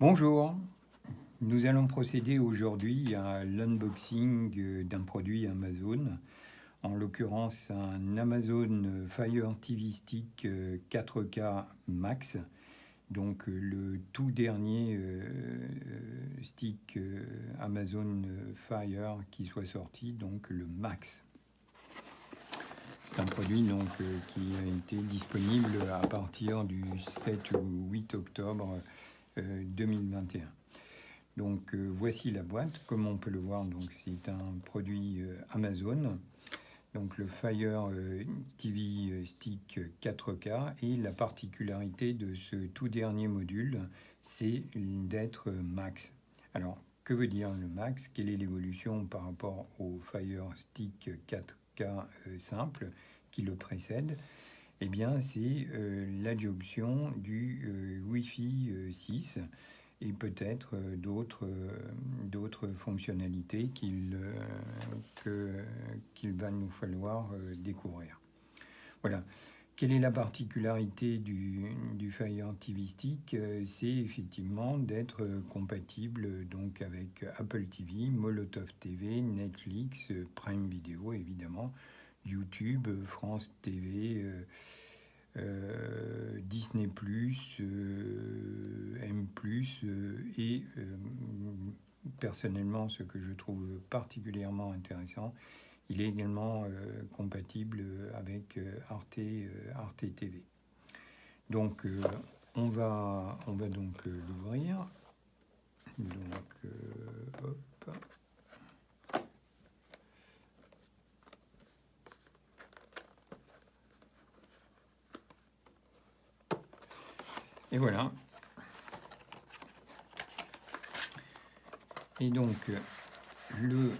Bonjour, nous allons procéder aujourd'hui à l'unboxing d'un produit Amazon, en l'occurrence un Amazon Fire TV Stick 4K Max, donc le tout dernier stick Amazon Fire qui soit sorti, donc le Max. C'est un produit donc, qui a été disponible à partir du 7 ou 8 octobre 2021. Donc voici la boîte, comme on peut le voir, donc c'est un produit Amazon, donc le Fire TV Stick 4K, et la particularité de ce tout dernier module, c'est d'être Max. Alors, que veut dire le Max? Quelle est l'évolution par rapport au Fire Stick 4K simple qui le précède? Eh bien, c'est l'adjonction du Wi-Fi 6 et peut-être d'autres fonctionnalités qu'il va nous falloir découvrir. Voilà. Quelle est la particularité du Fire TV Stick? C'est effectivement d'être compatible donc avec Apple TV, Molotov TV, Netflix, Prime Video évidemment, YouTube, France TV, Disney+, M+, et personnellement, ce que je trouve particulièrement intéressant, il est également compatible avec Arte TV. Donc, on va donc l'ouvrir. Donc, hop. Et voilà. Et donc, le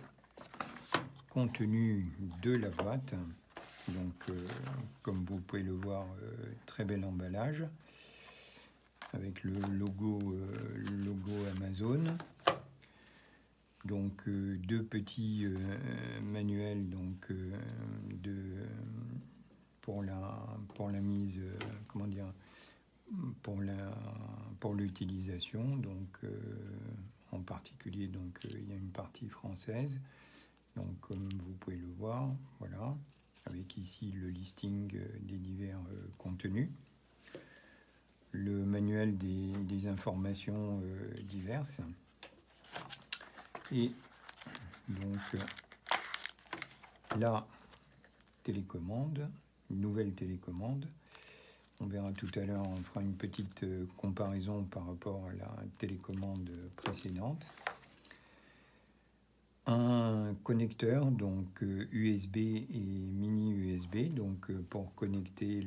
contenu de la boîte, donc comme vous pouvez le voir, très bel emballage avec le logo Amazon. Donc deux petits manuels donc pour la mise, comment dire, pour l'utilisation. Donc en particulier, donc il y a une partie française. Donc comme vous pouvez le voir, voilà, avec ici le listing des divers contenus, le manuel des informations diverses, et donc la télécommande, une nouvelle télécommande. On verra tout à l'heure, on fera une petite comparaison par rapport à la télécommande précédente. Un connecteur, donc USB et mini USB, donc pour connecter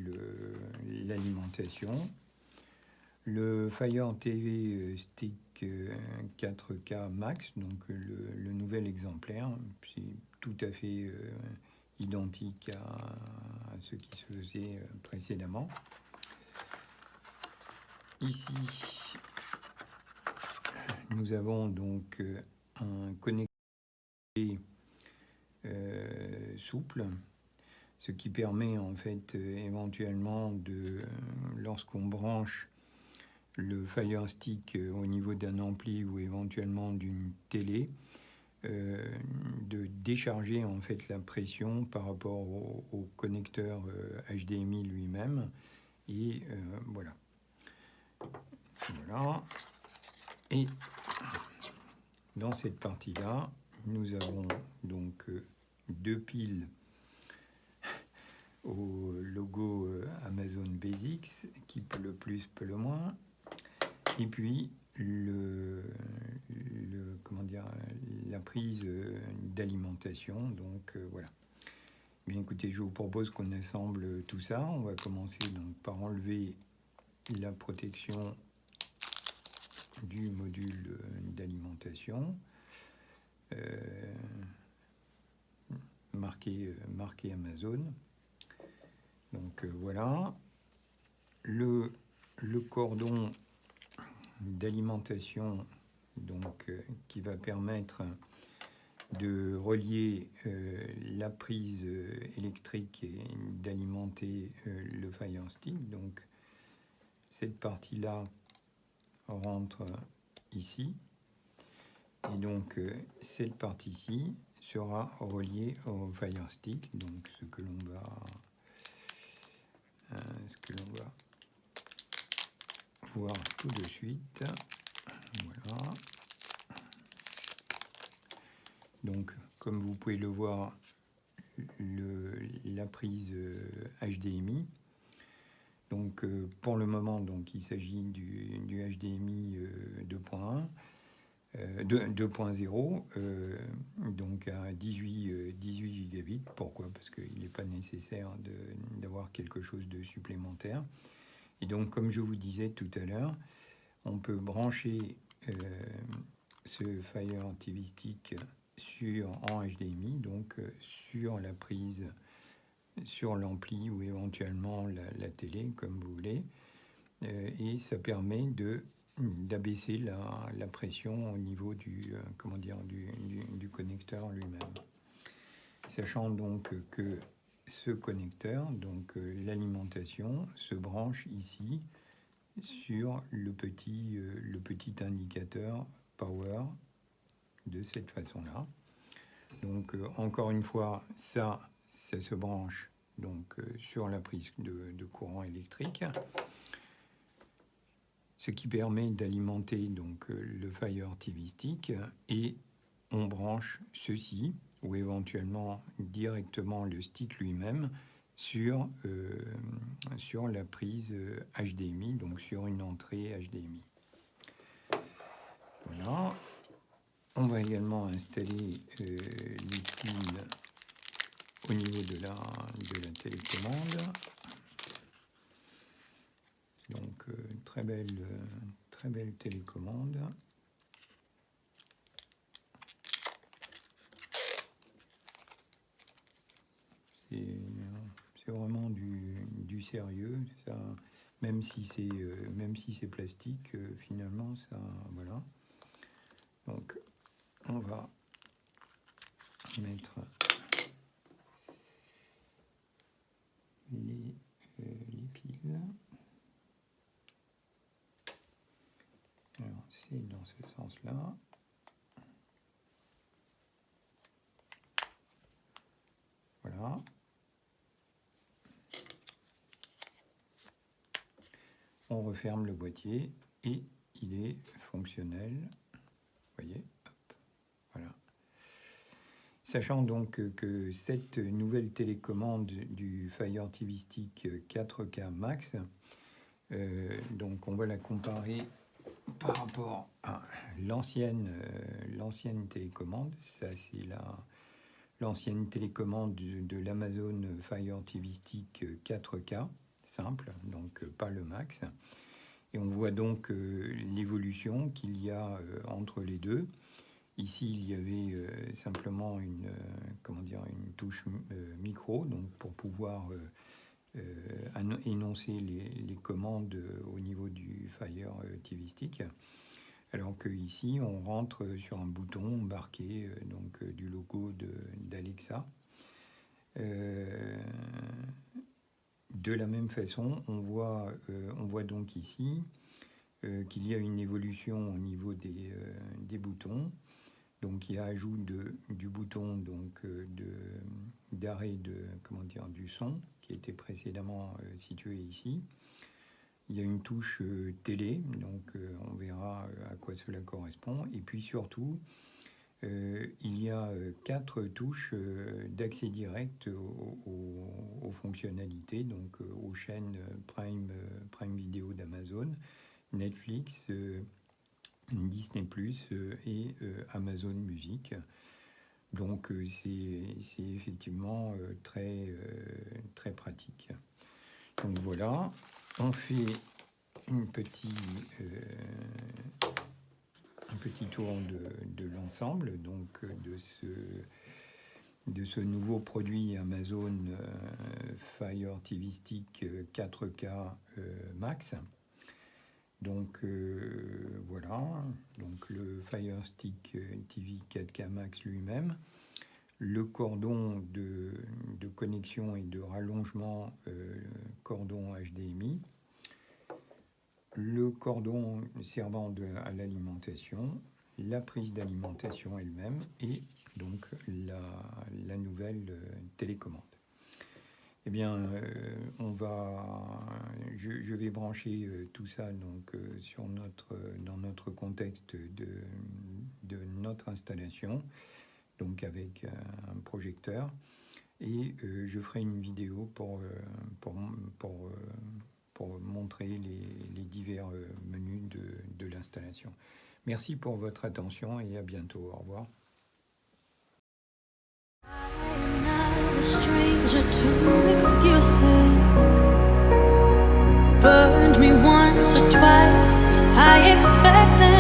l'alimentation. Le Fire TV Stick 4K Max, donc le nouvel exemplaire, c'est tout à fait identique à ce qui se faisait précédemment. Ici, nous avons donc un connecteur souple, ce qui permet en fait éventuellement lorsqu'on branche le Fire Stick au niveau d'un ampli ou éventuellement d'une télé, de décharger en fait la pression par rapport au connecteur HDMI lui-même, et voilà. Et dans cette partie-là, nous avons donc deux piles au logo Amazon Basics, qui peut le plus, peut le moins, et puis comment dire, la prise d'alimentation. Donc voilà. Bien écoutez, je vous propose qu'on assemble tout ça. On va commencer donc par enlever la protection du module d'alimentation, marqué Amazon. Donc voilà, le cordon d'alimentation, donc qui va permettre de relier la prise électrique et d'alimenter le Fire Stick. Donc cette partie-là rentre ici. Et donc, cette partie-ci sera reliée au Fire Stick, donc ce que l'on va voir tout de suite. Voilà. Donc, comme vous pouvez le voir, la prise HDMI. Donc, pour le moment, donc, il s'agit du HDMI 2.1. 2.0, donc à 18 gigabits. Pourquoi? Parce qu'il n'est pas nécessaire d'avoir quelque chose de supplémentaire. Et donc, comme je vous disais tout à l'heure, on peut brancher ce Fire TV Stick en HDMI, donc sur la prise, sur l'ampli ou éventuellement la télé, comme vous voulez. Et ça permet d'abaisser la pression au niveau du connecteur lui-même. Sachant donc que ce connecteur, donc l'alimentation, se branche ici sur le petit indicateur power de cette façon-là. Donc encore une fois, ça se branche donc sur la prise de courant électrique, ce qui permet d'alimenter donc le Fire TV Stick, et on branche ceci ou éventuellement directement le stick lui-même sur la prise HDMI, donc sur une entrée HDMI. Voilà. On va également installer les piles au niveau de la télécommande. Donc très belle télécommande. C'est vraiment du sérieux, ça, même si c'est plastique, finalement, ça, voilà. Donc, on va mettre les piles. Alors, c'est dans ce sens-là. Voilà. On referme le boîtier et il est fonctionnel. Vous voyez, hop, voilà. Sachant donc que cette nouvelle télécommande du Fire TV Stick 4K Max, donc on va la comparer par rapport à l'ancienne télécommande. Ça, c'est l'ancienne télécommande de l'Amazon Fire TV Stick 4K simple, donc pas le Max. Et on voit donc l'évolution qu'il y a entre les deux. Ici, il y avait simplement une touche micro, donc pour pouvoir énoncer les commandes au niveau du Fire TV Stick. Alors que ici, on rentre sur un bouton marqué du logo d'Alexa. De la même façon, on voit donc ici qu'il y a une évolution au niveau des boutons. Donc il y a ajout du bouton d'arrêt du son qui était précédemment situé ici. Il y a une touche télé, donc on verra à quoi cela correspond. Et puis surtout, il y a 4 touches d'accès direct aux fonctionnalités, donc aux chaînes Prime Video d'Amazon, Netflix, Disney+, et Amazon Music. Donc c'est effectivement très pratique. Donc voilà, on fait un petit tour de l'ensemble, donc de ce nouveau produit Amazon Fire TV Stick 4K Max. Donc voilà, donc le Fire Stick TV 4K Max lui-même, le cordon de connexion et de rallongement cordon HDMI, le cordon servant à l'alimentation, la prise d'alimentation elle-même et donc la nouvelle télécommande. Eh bien, je vais brancher tout ça donc, dans notre contexte de notre installation, donc avec un projecteur, et je ferai une vidéo pour montrer les divers menus de l'installation. Merci pour votre attention et à bientôt. Au revoir. Stranger to excuses, burned me once or twice. I expect that